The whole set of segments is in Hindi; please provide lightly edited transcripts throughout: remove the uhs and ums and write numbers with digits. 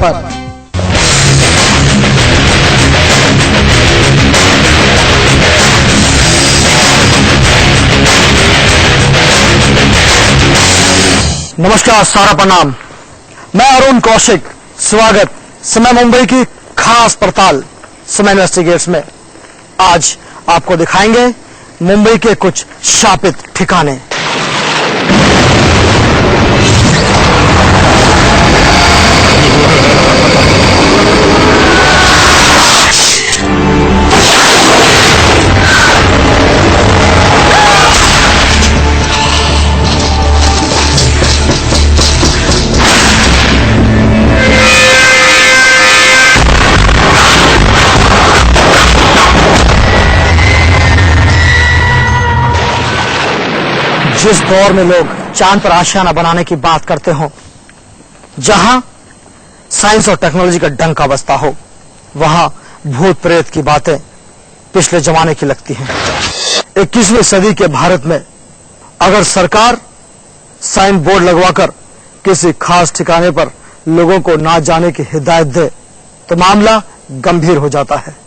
पर। नमस्कार, सारा प्रणाम। मैं अरुण कौशिक, स्वागत समय मुंबई की खास पड़ताल समय इन्वेस्टिगेट्स में। आज आपको दिखाएंगे मुंबई के कुछ शापित ठिकाने। जिस दौर में लोग चांद पर आशियाना बनाने की बात करते हो, जहां साइंस और टेक्नोलॉजी का डंका बजता हो, वहां भूत प्रेत की बातें पिछले जमाने की लगती हैं। 21वीं सदी के भारत में अगर सरकार साइन बोर्ड लगवाकर किसी खास ठिकाने पर लोगों को ना जाने की हिदायत दे तो मामला गंभीर हो जाता है।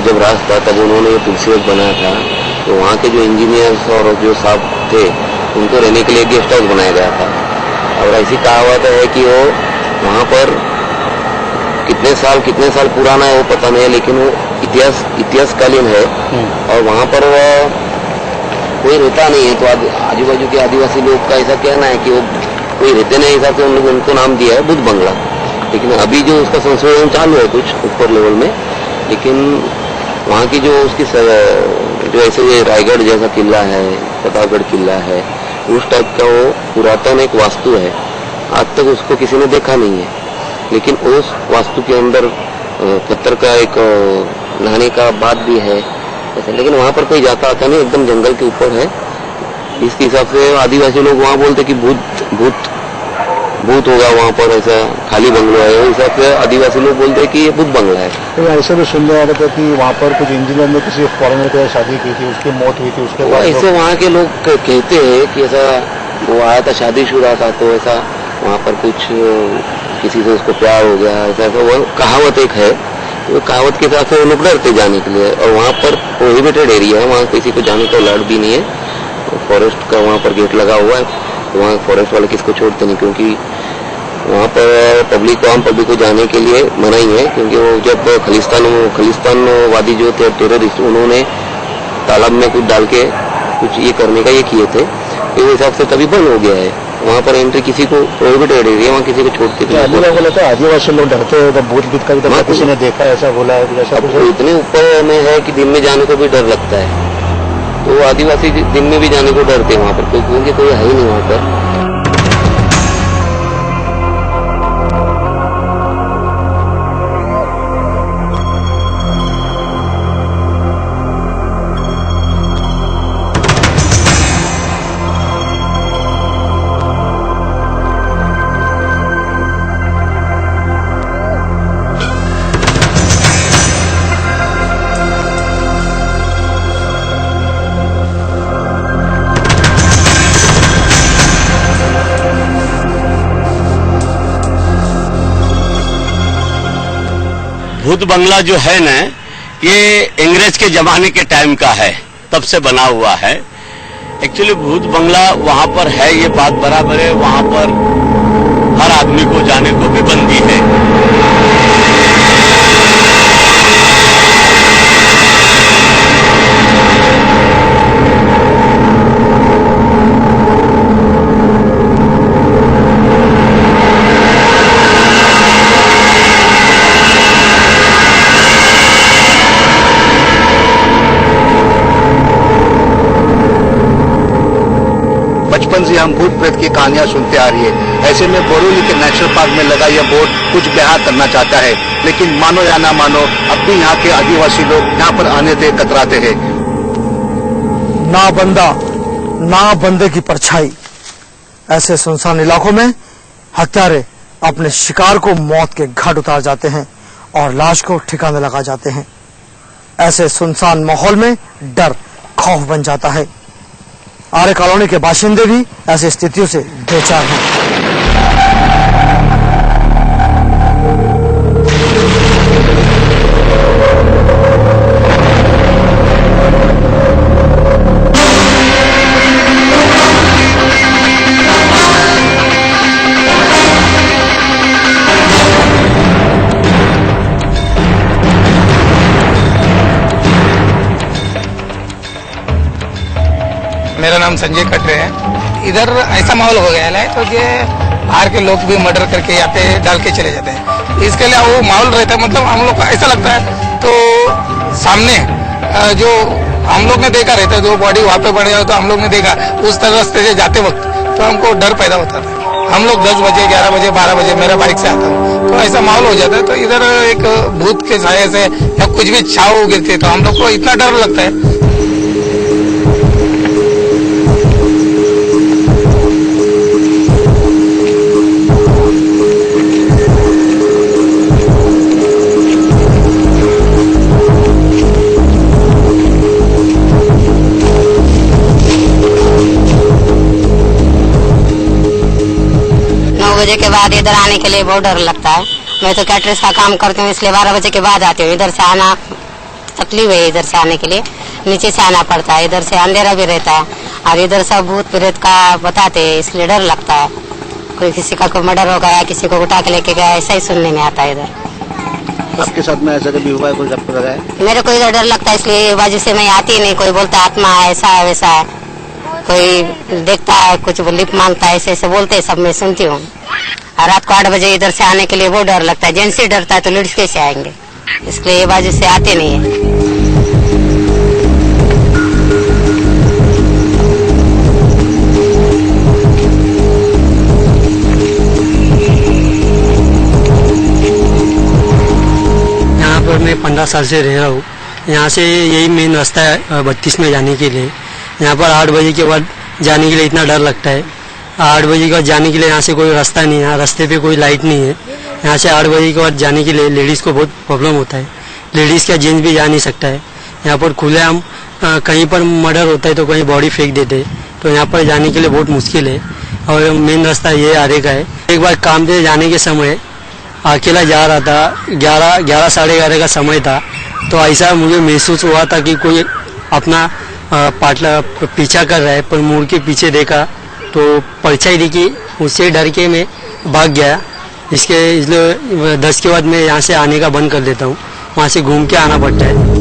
जब राज था तब उन्होंने ये तुलसी बाग बनाया था, तो वहाँ के जो इंजीनियर्स और जो साहब थे उनको रहने के लिए गेस्ट हाउस बनाया गया था। और ऐसी कहावत है कि वो वहाँ पर कितने साल पुराना है वो पता नहीं है, लेकिन वो इतिहासकालीन है। और वहाँ पर वो कोई रहता नहीं है, तो आजू बाजू के आदिवासी लोग का ऐसा कहना है कि वो कोई रहते नहीं, हिसाब से उनको नाम दिया है बुद्ध बंगला। लेकिन अभी जो उसका संशोधन चालू है कुछ ऊपर लेवल में, लेकिन वहाँ की जो उसकी जो ऐसे ये रायगढ़ जैसा किला है, प्रतापगढ़ किला है, उस टाइप का वो पुरातन एक वास्तु है। आज तक उसको किसी ने देखा नहीं है, लेकिन उस वास्तु के अंदर पत्थर का एक नहाने का बात भी है ऐसे। लेकिन वहाँ पर कोई जाता आता नहीं, एकदम जंगल के ऊपर है। इसके हिसाब से आदिवासी लोग वहाँ बोलते कि भूत होगा वहाँ पर, ऐसा खाली बंगला है। उस हिसाब से आदिवासी लोग बोलते हैं कि ये बुद्ध बंगला है। तो ऐसे भी सुनने आ रहा था कि वहाँ पर कुछ इंजीनियर ने किसी फॉरेनर के साथ शादी की थी, उसकी मौत हुई थी, उसके बाद ऐसे वहाँ के लोग कहते हैं कि ऐसा वो आया था, शादीशुदा था, तो ऐसा वहाँ पर कुछ किसी से उसको प्यार हो गया, ऐसा वो कहावत एक है। तो कहावत के हिसाब से वो लोग डरते जाने के लिए। और वहाँ पर प्रोहिबिटेड एरिया है, वहाँ किसी को जाने का अलाउड भी नहीं है। फॉरेस्ट का वहाँ पर गेट लगा हुआ है, तो वहाँ फॉरेस्ट वाले किसको छोड़ते नहीं, क्योंकि वहाँ पर पब्लिक को, आम पब्लिक को जाने के लिए मना ही है। क्योंकि वो जब खलिस्तानवादी जो थे टेररिस्ट, उन्होंने तालाब में कुछ डाल के कुछ ये करने का ये किए थे, इस हिसाब से तभी बंद हो गया है। वहाँ पर एंट्री किसी को प्रोहिबिटेड एरिया, वहाँ किसी को छोड़ते नहीं। बोला था आदिवासी लोग डरते हैं भूत भूत का भी, किसी ने देखा ऐसा बोला है? इतने ऊपर में है कि दिन में जाने को भी डर लगता है, तो आदिवासी दिन में भी जाने को डरते हैं वहाँ पर, क्योंकि कोई है ही नहीं वहाँ पर। बुद्ध बंगला जो है ना, ये अंग्रेज के जमाने के टाइम का है। तब से बना हुआ है। एक्चुअली भूत बंगला वहां पर है, ये बात बराबर है, वहां पर हर आदमी को जाने को भी बंदी है। बचपन से हम भूत प्रेत की कहानियां सुनते आ रही है। ऐसे में बोरोली के नेशनल पार्क में लगा यह बोर्ड कुछ बयां करना चाहता है, लेकिन मानो या ना मानो अब भी यहाँ के आदिवासी लोग यहाँ पर आने से कतराते हैं। ना बंदा ना बंदे की परछाई, ऐसे सुनसान इलाकों में हत्यारे अपने शिकार को मौत के घाट उतार जाते हैं और लाश को ठिकाने लगा जाते हैं। ऐसे सुनसान माहौल में डर खौफ बन जाता है। आर्य कॉलोनी के बाशिंदे भी ऐसी स्थितियों से बेचार हैं। मेरा नाम संजय कटरे है। इधर ऐसा माहौल हो गया है तो ये बाहर के लोग भी मर्डर करके यहाँ पे डाल के चले जाते हैं। इसके लिए वो माहौल रहता है, मतलब हम लोग को ऐसा लगता है तो सामने जो हम लोग ने देखा रहता है, जो बॉडी वहाँ पे पड़े हो तो हम लोग ने देखा उस रास्ते से जाते वक्त तो हमको डर पैदा होता था। हम लोग 10 बजे 11 बजे 12 बजे मेरा बाइक से आता हूँ तो ऐसा माहौल हो जाता है। तो इधर एक भूत के साये से या कुछ भी छाव गिरती है तो हम लोग को इतना डर लगता है। बजे के बाद इधर आने के लिए बहुत डर लगता है। मैं तो कैटरेस का काम करती हूँ, इसलिए 12 बजे के बाद आती हूँ। इधर से आना तकलीफ है, इधर से आने के लिए नीचे से आना पड़ता है। इधर से अंधेरा भी रहता है और इधर सब भूत प्रेत का बताते हैं, इसलिए डर लगता है। कोई किसी का कोई मर्डर हो गया, किसी को उठा के लेके गया, ऐसा ही सुनने में आता है। इधर आपके साथ में ऐसा कभी हुआ है? कोई आपको लगा है? मेरे को इधर डर लगता है, इसलिए वजह से मैं आती नहीं। कोई बोलता आत्मा है, ऐसा है वैसा है, कोई देखता है कुछ लिप मांगता है, ऐसे ऐसे बोलते हैं, सब मैं सुनती हूँ। रात को 8 बजे इधर से आने के लिए बहुत डर लगता है। जेंट्स से डरता है तो लेडीज कैसे आएंगे, इसलिए ये वजह से आते नहीं है। यहाँ पर मैं 15 साल से रह रहा हूँ। यहाँ से यही मेन रास्ता है 32 में जाने के लिए। यहाँ पर 8 बजे के बाद जाने के लिए इतना डर लगता है। 8 बजे के बाद जाने के लिए यहाँ से कोई रास्ता नहीं है, रास्ते पे कोई लाइट नहीं है। यहाँ से 8 बजे के बाद जाने के लिए लेडीज़ को बहुत प्रॉब्लम होता है। लेडीज़ क्या जेंट्स भी जा नहीं सकता है। यहाँ पर खुलेआम कहीं पर मर्डर होता है तो कहीं बॉडी फेंक देते हैं, तो यहाँ पर जाने के लिए बहुत मुश्किल है। और मेन रास्ता ये आरे का है। एक बार काम पे जाने के समय अकेला जा रहा था, 11 साढ़े 11 का समय था, तो ऐसा मुझे महसूस हुआ था कि कोई अपना पाटला पीछा कर रहा है। पर मुड़ के पीछे देखा तो परछाई दिखी, उससे डर के मैं भाग गया। इसलिए 10 के बाद मैं यहाँ से आने का बंद कर देता हूँ, वहाँ से घूम के आना पड़ता है।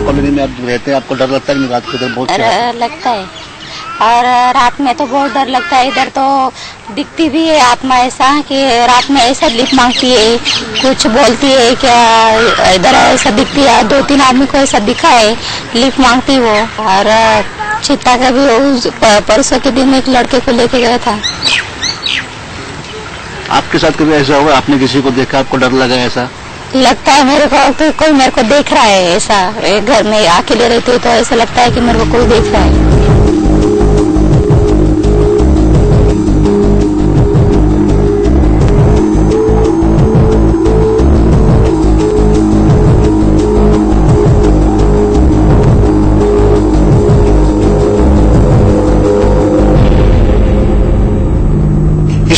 कॉलोनी में आप रहते हैं, आपको डर लगता है कि रात को इधर बहुत डर लगता है? और रात में तो बहुत डर लगता है। इधर तो दिखती भी है आत्मा ऐसा कि रात में ऐसा लिप मांगती है, कुछ बोलती है क्या। इधर ऐसा दिखती है, 2-3 आदमी को ऐसा दिखा है लिप मांगती वो। और चित्ता का भी परसों के दिन एक लड़के को लेके गया था। आपके साथ कभी ऐसा हुआ, आपने किसी को देखा, आपको डर लगा? ऐसा लगता है मेरे को तो कोई मेरे को देख रहा है। ऐसा घर में अकेले रहती हूँ तो ऐसा लगता है कि मेरे को कोई देख रहा है।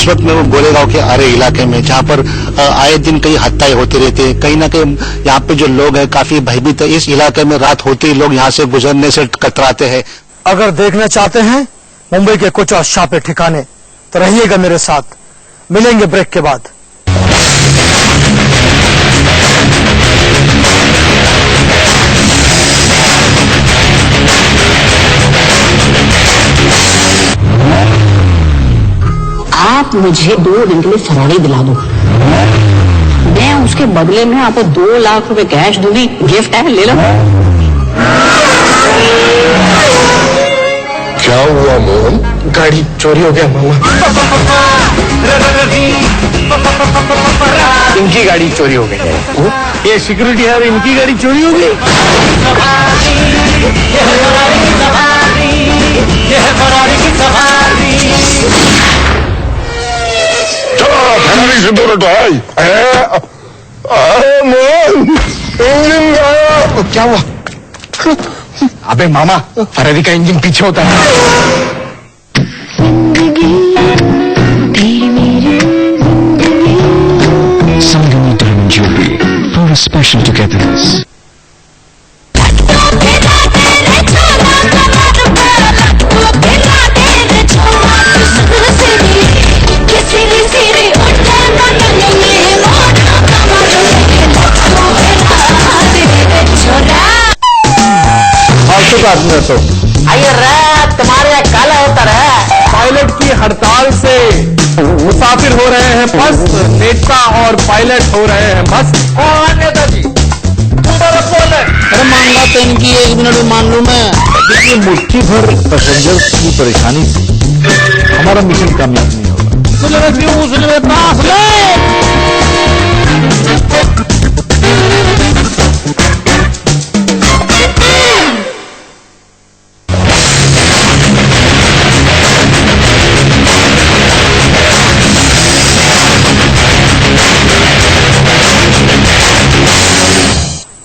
इस वक्त मैं वो गोलेगांव के आरे इलाके में, जहाँ पर आए दिन कई हत्याएं होती रहती है। कहीं ना कहीं यहाँ पे जो लोग हैं काफी भयभीत है। इस इलाके में रात होते ही लोग यहाँ से गुजरने से कतराते हैं। अगर देखना चाहते हैं मुंबई के कुछ छापे ठिकाने तो रहिएगा मेरे साथ। मिलेंगे ब्रेक के बाद। आप मुझे 2 दिन के लिए फरारी दिला दो, मैं उसके बदले में आपको 2 लाख रुपए कैश दूंगी। गिफ्ट है, ले लो। क्या हुआ मोहन? गाड़ी चोरी हो गया मामा। इनकी गाड़ी चोरी हो गई है। ये सिक्योरिटी है, इनकी गाड़ी चोरी हो गई। फरारी से दूर हटाई। मोहन इंजन गायब। क्या हुआ? अबे मामा, फरारी का इंजन पीछे होता है। Sangam Diamond Jewelry for a special togetherness. तो आइए रे, तुम्हारे यहाँ काला होता रहा। पायलट की हड़ताल से मुसाफिर हो रहे हैं मस्त, नेता और पायलट हो रहे हैं मस्त। कौन नेताजी? अरे मांगा तो इनकी 1 मिनट में मान लूं मैं। ये मुट्ठी भर पैसेंजर की परेशानी से हमारा मिशन कामयाब नहीं होगा।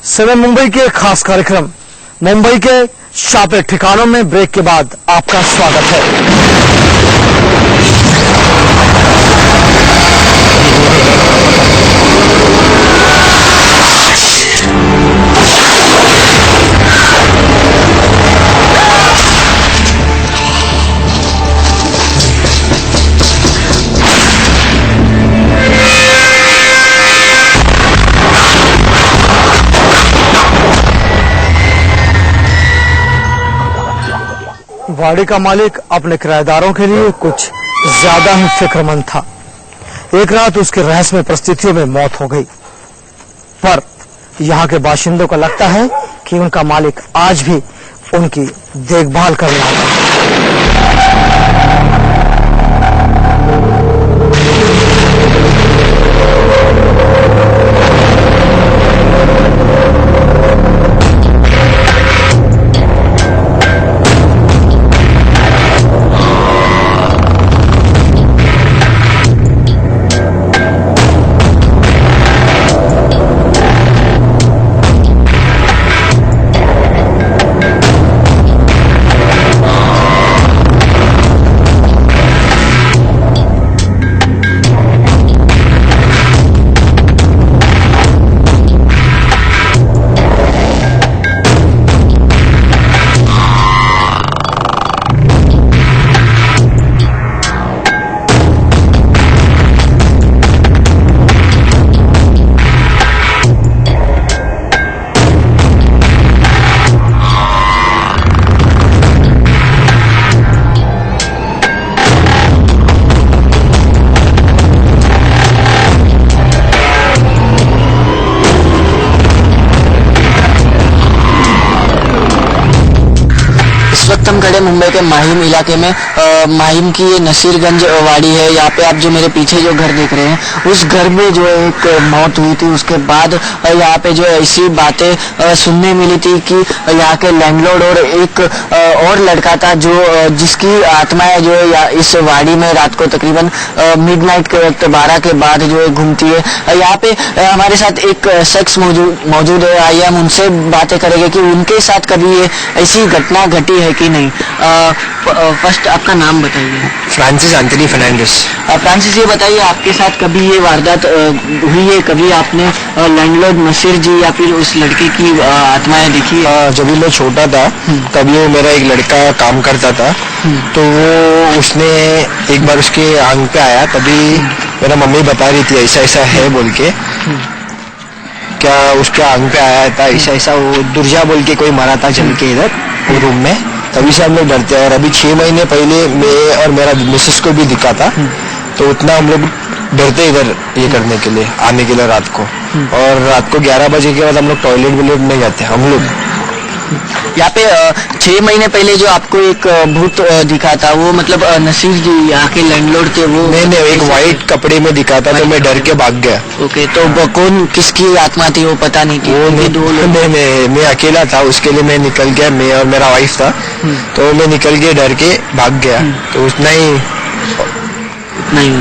समय मुंबई के खास कार्यक्रम मुंबई के छापे ठिकानों में ब्रेक के बाद आपका स्वागत है। वाड़ी का मालिक अपने किराएदारों के लिए कुछ ज्यादा ही फिक्रमंद था। एक रात उसके रहस्यमय परिस्थितियों में मौत हो गई, पर यहाँ के बाशिंदों को लगता है कि उनका मालिक आज भी उनकी देखभाल कर रहा है। हम खड़े मुंबई के माहिम इलाके में। माहिम की ये नसीरगंज वाड़ी है। यहाँ पे आप जो मेरे पीछे जो घर देख रहे हैं, उस घर में जो एक मौत हुई थी, उसके बाद यहाँ पे जो ऐसी बातें सुनने मिली थी कि यहाँ के लैंडलॉर्ड और एक और लड़का था जो जिसकी आत्माएं जो है इस वाड़ी में रात को तकरीबन मिडनाइट के वक्त 12 के बाद जो है घूमती है। यहाँ पे हमारे साथ एक शख्स मौजूद है। आइए हम उनसे बातें करेंगे कि उनके साथ कभी ये ऐसी घटना घटी है कि नहीं। फर्स्ट आपका नाम बताइए। Francis Anthony Fernandes. फ्रांसिस, ये बताइए आपके साथ कभी ये वारदात हुई है? कभी आपने लैंडलॉर्ड नसीर जी या फिर उस लड़के की आत्माएं देखी? जब मैं छोटा था तभी मेरा एक लड़का काम करता था, तो वो उसने एक बार उसके आंख पे आया, तभी मेरा मम्मी बता रही थी ऐसा ऐसा है बोल के, क्या उसके आंख पे आया था ऐसा ऐसा, वो दुर्जा बोल के कोई मरा था जल के इधर वो रूम में। तभी से हम लोग डरते हैं। और अभी 6 महीने पहले मैं और मेरा मिसेस को भी दिखा था, तो उतना हम लोग डरते इधर ये करने के लिए, आने के लिए रात को। और रात को 11 बजे के बाद हम लोग टॉयलेट विलेट नहीं जाते हम लोग। यहाँ पे 6 महीने पहले जो आपको एक भूत दिखा था, वो मतलब नसीर जी यहाँ के लैंडलॉर्ड थे? वो नहीं, एक व्हाइट कपड़े में दिखा था, तो मैं डर के भाग गया। ओके, तो कौन किसकी आत्मा थी वो पता नहीं थी? वो नहीं, मैं अकेला था, उसके लिए मैं निकल गया, मैं और मेरा वाइफ था, तो मैं निकल के डर के भाग गया, तो उतना ही नहीं।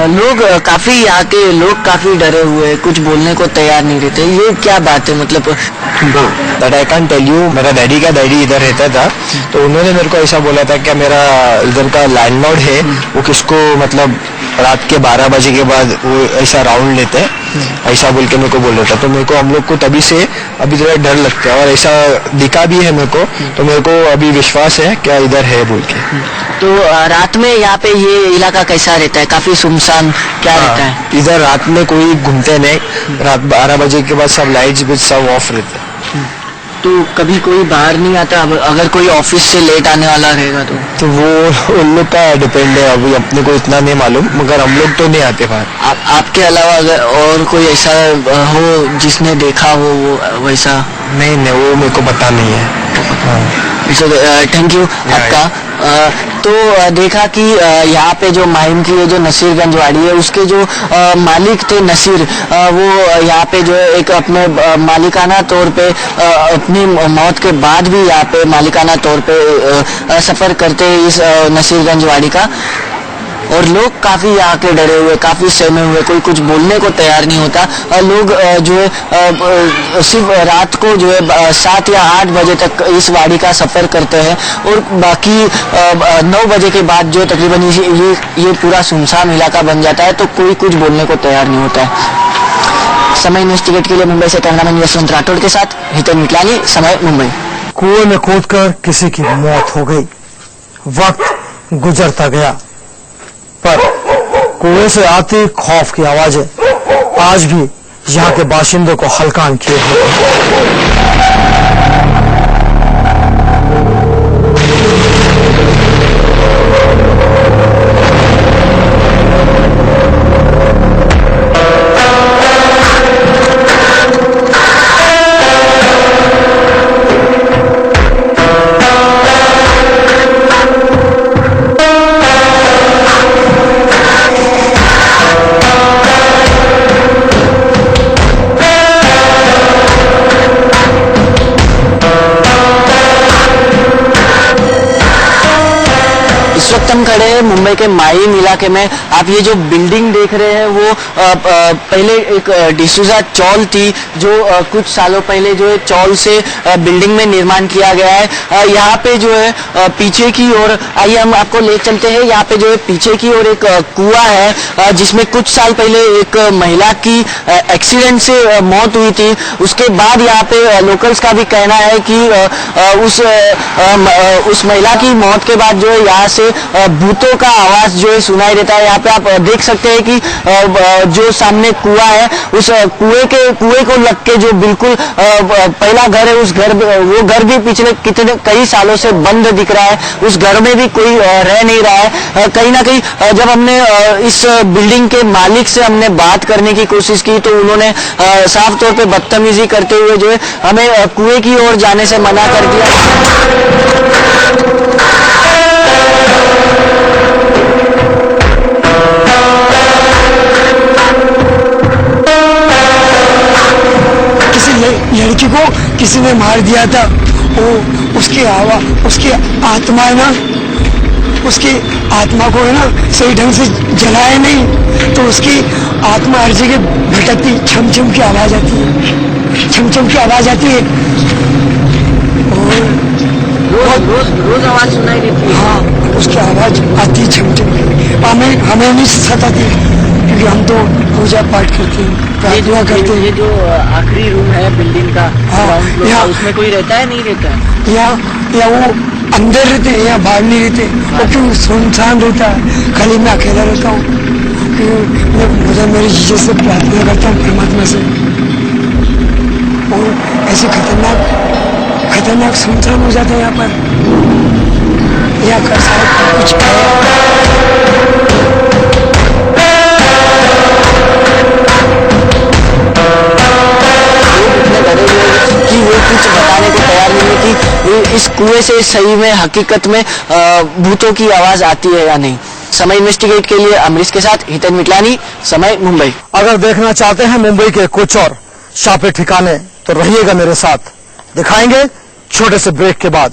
लोग काफी यहाँ के लोग काफी डरे हुए, कुछ बोलने को तैयार नहीं रहते, ये क्या बात है? मतलब that I can tell you. मेरा डैडी इधर रहता था, तो उन्होंने मेरे को ऐसा बोला था कि मेरा इधर का लैंडलॉर्ड है, वो किसको मतलब रात के 12 बजे के बाद वो ऐसा राउंड लेते हैं, ऐसा बोल के मेरे को बोल रहा था। तो मेरे को हम लोग को तभी से अभी थोड़ा डर लगता है, और ऐसा दिखा भी है मेरे को, तो मेरे को अभी विश्वास है क्या इधर है बोल के। तो रात में यहाँ पे ये इलाका कैसा रहता है? काफी सुनसान क्या रहता है? इधर रात में कोई घूमते नहीं, रात 12 बजे के बाद सब लाइट्स भी सब ऑफ रहते हैं। तो कभी कोई बाहर नहीं आता? अगर कोई ऑफिस से लेट आने वाला रहेगा तो वो उन लोग का डिपेंड है, अभी अपने को इतना नहीं मालूम, मगर हम लोग तो नहीं आते बाहर। आपके अलावा अगर और कोई ऐसा हो जिसने देखा हो वो वैसा? नहीं, वो मेरे को पता नहीं है। थैंक यू आपका। तो देखा कि यहाँ पे जो माहिम की जो नसीरगंज वाड़ी है, उसके जो मालिक थे नसीर, वो यहाँ पे जो एक अपने मालिकाना तौर पे अपनी मौत के बाद भी यहाँ पे मालिकाना तौर पे सफर करते हैं इस नसीरगंज वाड़ी का। और लोग काफी यहाँ के डरे हुए, काफी सहमे हुए, कोई कुछ बोलने को तैयार नहीं होता। लोग जो है सिर्फ रात को जो है 7 या 8 बजे तक इस वाड़ी का सफर करते हैं, और बाकी 9 बजे के बाद जो तकरीबन ये पूरा सुनसान इलाका बन जाता है, तो कोई कुछ बोलने को तैयार नहीं होता है। समय इन्वेस्टिगेट के लिए मुंबई से कैमरामैन यशवंत राठौड़ के साथ हितेन मिटलानी, समय मुंबई। कुएं में कूदकर किसी की मौत हो गई, वक्त गुजरता गया, पर कुएं से आती खौफ की आवाजें आज भी यहाँ के बाशिंदों को हलकान किए हुए। हम खड़े हैं मुंबई के माहिम इलाके में। आप ये जो बिल्डिंग देख रहे हैं वो पहले एक डिसूजा चौल थी, जो कुछ सालों पहले जो है चौल से बिल्डिंग में निर्माण किया गया है। यहाँ पे जो है पीछे की ओर, आइए हम आपको ले चलते हैं। यहाँ पे जो है पीछे की ओर एक कुआं है, जिसमें कुछ साल पहले एक महिला की एक्सीडेंट से मौत हुई थी। उसके बाद यहाँ पे लोकल्स का भी कहना है कि उस महिला की मौत के बाद जो है यहाँ से भूतों का आवाज जो है सुनाई देता है। यहाँ पे आप देख सकते हैं कि जो सामने कुआं है, उस कुएं को लग के जो बिल्कुल पहला घर है, उस घर वो घर भी पिछले कई सालों से बंद दिख रहा है। उस घर में भी कोई रह नहीं रहा है। कहीं ना कहीं जब हमने इस बिल्डिंग के मालिक से हमने बात करने की कोशिश की, तो उन्होंने साफ तौर पे बदतमीजी करते हुए जो है हमें कुएं की ओर जाने से मना कर दिया। लड़की को किसी ने मार दिया था, वो उसकी आत्मा है ना, उसकी आत्मा को है ना सही ढंग से जलाए नहीं, तो उसकी आत्मा हर जगह भटकती, छम छम की आवाज आती है, छम छम की आवाज आती है। और रोज आवाज सुनाई देती है। हाँ, उसकी आवाज आती झमझम, हमें नहीं सताती, क्योंकि हम तो पूजा पाठ करते हैं, प्रार्थना करते हैं। ये जो आखिरी रूम है बिल्डिंग का, यहाँ उसमें कोई रहता है नहीं रहता है? या वो अंदर रहते हैं या बाहर नहीं रहते, वो क्यों सुनसान रहता है, खाली मैं अकेला रहता हूँ। मुझे मेरे जीजे से प्रार्थना करता हूँ, परमात्मा से। और ऐसे खतरनाक सुनसान हो जाता है यहाँ पर, यहाँ कर कुछ कि वो कुछ बताने को तैयार नहीं है कि इस कुएं से सही में हकीकत में भूतों की आवाज आती है या नहीं। समय इन्वेस्टिगेट के लिए अमरीश के साथ हितेन मिटलानी, समय मुंबई। अगर देखना चाहते हैं मुंबई के कुछ और छापे ठिकाने तो रहिएगा मेरे साथ, दिखाएंगे छोटे से ब्रेक के बाद।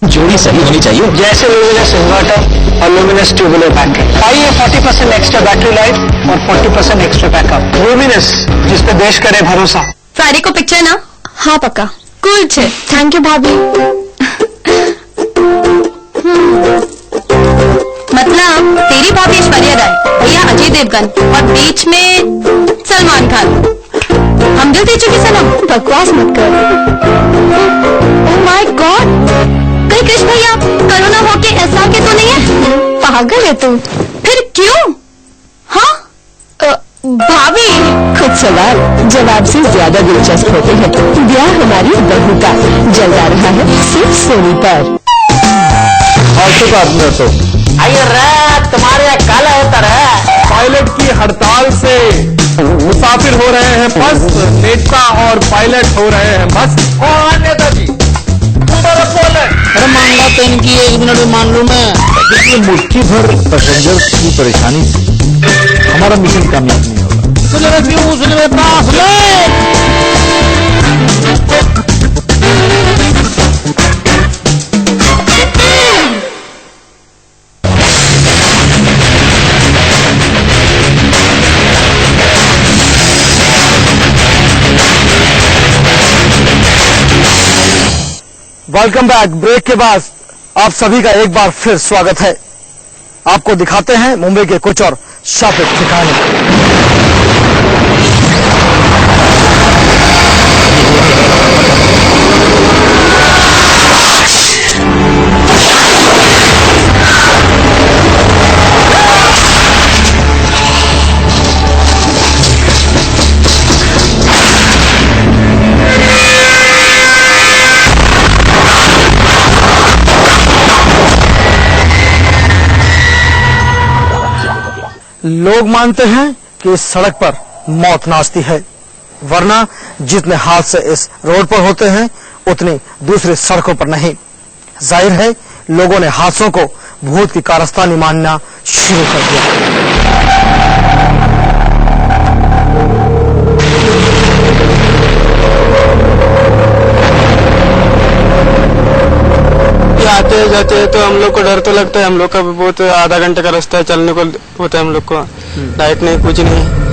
जोड़ी सही होनी चाहिए, जैसे लुमिनस इन्वर्टर और लुमिनस ट्यूबुलर पैकेट। आइए 40% एक्स्ट्रा बैटरी लाइफ और 40% एक्स्ट्रा बैकअप। लुमिनस, जिस पे देश करे भरोसा। फ्राइडे को पिक्चर ना? हाँ पक्का। कूल छे। थैंक यू भाभी। मतलब तेरी भाभी ऐश्वर्या राय, भैया अजय देवगन और बीच में सलमान खान। हम दिल दे चुके सनम। बकवास मत कर। ओह माय गॉड, कहीं कृष्ण भैया कोरोना होके ऐसा के तो नहीं है? पागल है तू। फिर क्यों? हाँ भाभी, कुछ सवाल जवाब से ज्यादा दिलचस्प होते हैं। ब्याह हमारी बहू का जल्द आ रहा है सिर्फ सोनी पर। तो आइए रे, तुम्हारे यहाँ काला होता रहा। पायलट की हड़ताल से मुसाफिर हो रहे हैं बस, नेता और पायलट हो रहे हैं बस। कौन नेताजी? अरे मांगा तो इनकी 1 मिनट में मान लूं मैं। देखिए, मुट्ठी भर पैसेंजर्स की परेशानी से हमारा मिशन कामयाब नहीं होगा। Welcome back. ब्रेक के बाद आप सभी का एक बार फिर स्वागत है। आपको दिखाते हैं मुंबई के कुछ और छापे ठिकाने। लोग मानते हैं कि इस सड़क पर मौत नाचती है, वरना जितने हादसे इस रोड पर होते हैं उतनी दूसरी सड़कों पर नहीं। जाहिर है लोगों ने हादसों को भूत की कारस्तानी मानना शुरू कर दिया। आते जाते हैं तो हम लोग को डर तो लगता है। हम लोग का भी बहुत आधा घंटे का रास्ता है, चलने को होता है हम लोग को। लाइट नहीं, कुछ नहीं।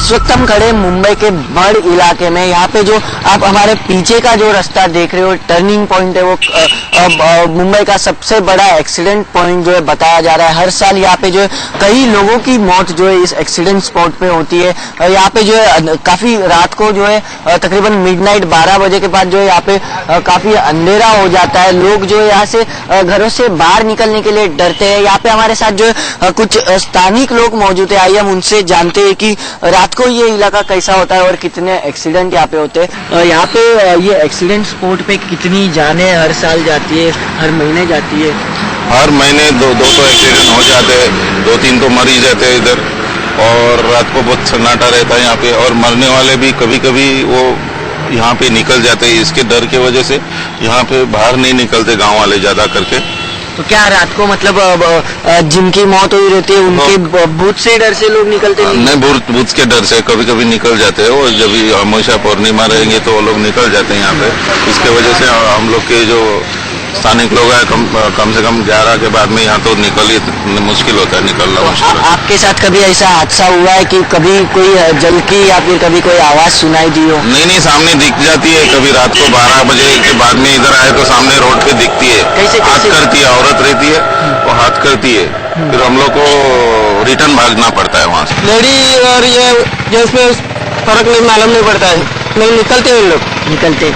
इस वक्त हम खड़े मुंबई के बड़ इलाके में। यहाँ पे जो आप हमारे पीछे का जो रास्ता देख रहे हो, टर्निंग पॉइंट है, वो मुंबई का सबसे बड़ा एक्सीडेंट पॉइंट जो है बताया जा रहा है। हर साल यहाँ पे जो है कई लोगों की मौत जो है इस एक्सीडेंट स्पॉट पे होती है। यहाँ पे जो है काफी रात को जो है तकरीबन मिडनाइट 12 बजे के बाद जो है यहाँ पे काफी अंधेरा हो जाता है। लोग जो है यहाँ से घरों से बाहर निकलने के लिए डरते हैं। यहाँ पे हमारे साथ जो है कुछ स्थानिक लोग मौजूद है। आइए हम उनसे जानते हैं कि रात को ये इलाका कैसा होता है और कितने एक्सीडेंट यहाँ पे होते हैं। यहाँ पे ये एक्सीडेंट स्पॉट पे कितनी जाने हर साल जाती है, हर महीने जाती है? हर महीने दो तो एक्सीडेंट हो जाते हैं, 2-3 तो मर ही जाते हैं इधर। और रात को बहुत सन्नाटा रहता है यहाँ पे, और मरने वाले भी कभी कभी वो यहाँ पे निकल जाते हैं। इसके डर की वजह से यहाँ पे बाहर नहीं निकलते गांव वाले ज्यादा करके। तो क्या रात को मतलब जिनकी मौत हुई रहती है उनके भूत से डर से लोग निकलते नहीं? भूत के डर से कभी कभी निकल जाते हैं। और जब हमेशा पूर्णिमा रहेंगे तो वो लोग निकल जाते हैं यहाँ पे। इसके वजह से हम लोग के जो स्थानिक लोग हैं कम से कम 11 के बाद में यहाँ तो मुश्किल होता है, निकलना मुश्किल होता है। आपके साथ कभी ऐसा हादसा हुआ है कि कभी कोई जल की या फिर कभी कोई आवाज सुनाई दी हो? नहीं, सामने दिख जाती है। कभी रात को 12 बजे के बाद में इधर आए तो सामने रोड पे दिखती है। हाथ करती है, औरत रहती है वो हाथ करती है, फिर हम लोग को रिटर्न भागना पड़ता है वहाँ से। लेडी और ये जेंट्स में फर्क नहीं मालूम नहीं पड़ता है, नहीं निकलते हैं लोग, निकलते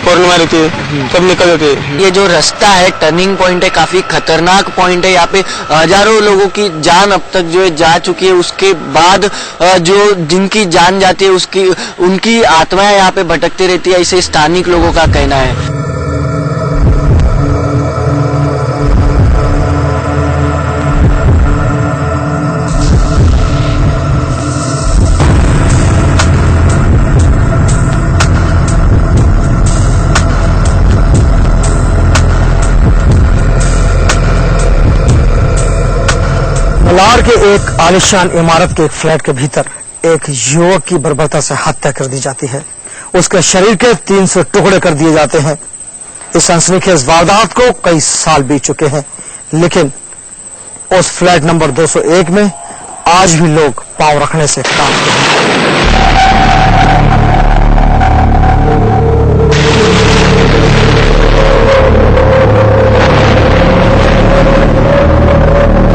पूर्णिमा रहती है, सब निकल जाते हैं। ये जो रास्ता है टर्निंग पॉइंट है, काफी खतरनाक पॉइंट है। यहाँ पे हजारों लोगों की जान अब तक जो है जा चुकी है। उसके बाद जो जिनकी जान जाती है उनकी आत्माएं यहाँ पे भटकती रहती है, ऐसे स्थानिक लोगों का कहना है। कोलार के एक आलिशान इमारत के एक फ्लैट के भीतर एक युवक की बर्बरता से हत्या कर दी जाती है। उसके शरीर के 300 टुकड़े कर दिए जाते हैं। इस सनसनीखेज वारदात को कई साल बीत चुके हैं, लेकिन उस फ्लैट नंबर 201 में आज भी लोग पांव रखने से कांपते हैं।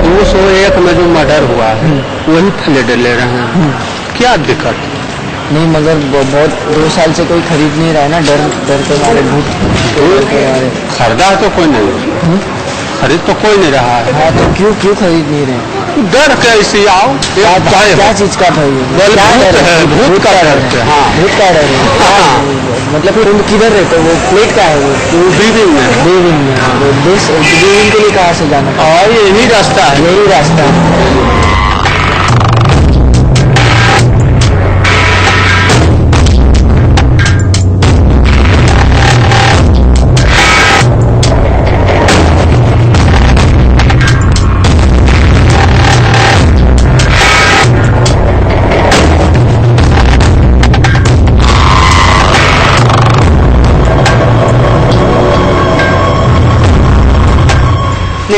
201 में जो मर्डर हुआ है वही फ्लैट ले रहे हैं, क्या दिक्कत? नहीं मगर बहुत 2 साल से कोई खरीद नहीं रहा है ना, डर के मारे, भूत के मारे। खरीदा तो कोई नहीं, खरीद तो कोई नहीं रहा है। हाँ तो क्यों खरीद नहीं रहे? डर कैसे आओ? क्या चीज का था ये? भूत का डर है। हाँ, भूत का डर है। हाँ। मतलब तुम किधर रहते हो? वो फ्लैट का है वो? बिल्डिंग में। बिल्डिंग के लिए कहाँ से जाना? और यही रास्ता है, यही रास्ता है।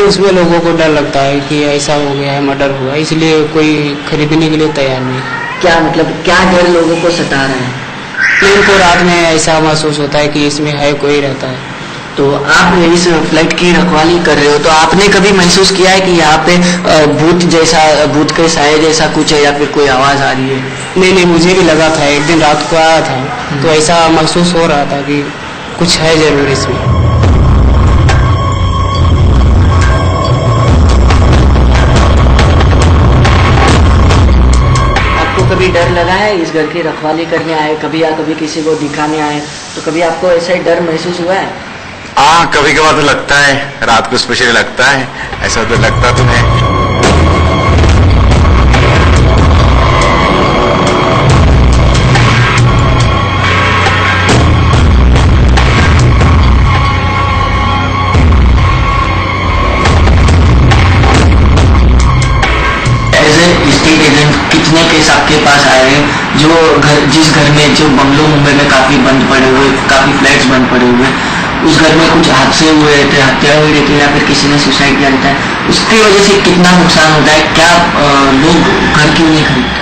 उसमें लोगों को डर लगता है कि ऐसा हो गया है, मर्डर हुआ, इसलिए कोई खरीदने के लिए तैयार नहीं। क्या मतलब क्या डर लोगों को सता रहा है? इनको रात में ऐसा महसूस होता है कि इसमें है कोई रहता है। तो आप इस फ्लैट की रखवाली कर रहे हो, तो आपने कभी महसूस किया है कि यहाँ पे भूत के साए जैसा कुछ है या फिर कोई आवाज आ रही है? नहीं, मुझे भी लगा था, एक दिन रात को आया था तो ऐसा महसूस हो रहा था कि कुछ है जरूर इसमें। कभी डर लगा है इस घर की रखवाली करने आए कभी, या कभी किसी को दिखाने आए तो कभी आपको ऐसा ही डर महसूस हुआ है? हाँ, कभी कभार तो लगता है, रात को स्पेशली लगता है, ऐसा तो लगता तो है। कितने केस आपके पास आए हैं जिस घर में, जो बंगलो मुंबई में काफी बंद पड़े हुए, काफी फ्लैट्स बंद पड़े हुए, उस घर में कुछ हादसे हुए रहते, हत्या हुई रहती है या फिर किसी ने सुसाइड किया रहता है, उसकी वजह से कितना नुकसान होता है? क्या लोग घर क्यों नहीं खरीदते?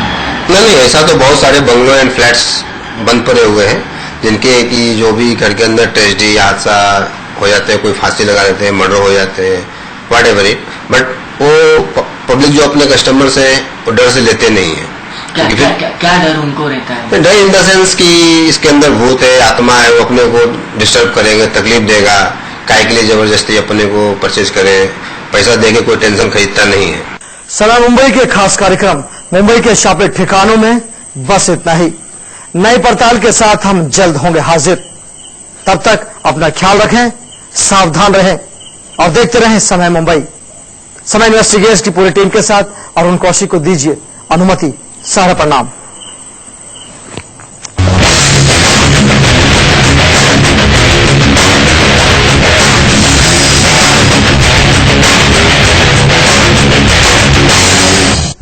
नहीं, ऐसा तो बहुत सारे बंगलो एंड फ्लैट्स बंद पड़े हुए हैं जिनके कि जो भी घर के अंदर ट्रेजेडी हादसा हो जाते हैं, कोई फांसी लगा देते हैं, मर्डर हो जाते हैं, व्हाट एवर इट, बट वो पब्लिक जो अपने कस्टमर से वो डर से लेते नहीं है। क्या डर उनको रहता है? डर इन द सेंस कि इसके अंदर भूत है, आत्मा है, वो अपने को डिस्टर्ब करेंगे, तकलीफ देगा, काय के लिए जबरदस्ती अपने को परचेज करे, पैसा देके कोई टेंशन खरीदता नहीं है। समय मुंबई के खास कार्यक्रम मुंबई के छापे ठिकानों में बस इतना ही। नई पड़ताल के साथ हम जल्द होंगे हाजिर। तब तक अपना ख्याल रखें, सावधान रहें और देखते रहें समय मुंबई। समय इन्वेस्टिगेट्स की पूरी टीम के साथ अरुण कौशिक को दीजिए अनुमति। सारा प्रणाम।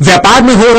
व्यापार में हो रहा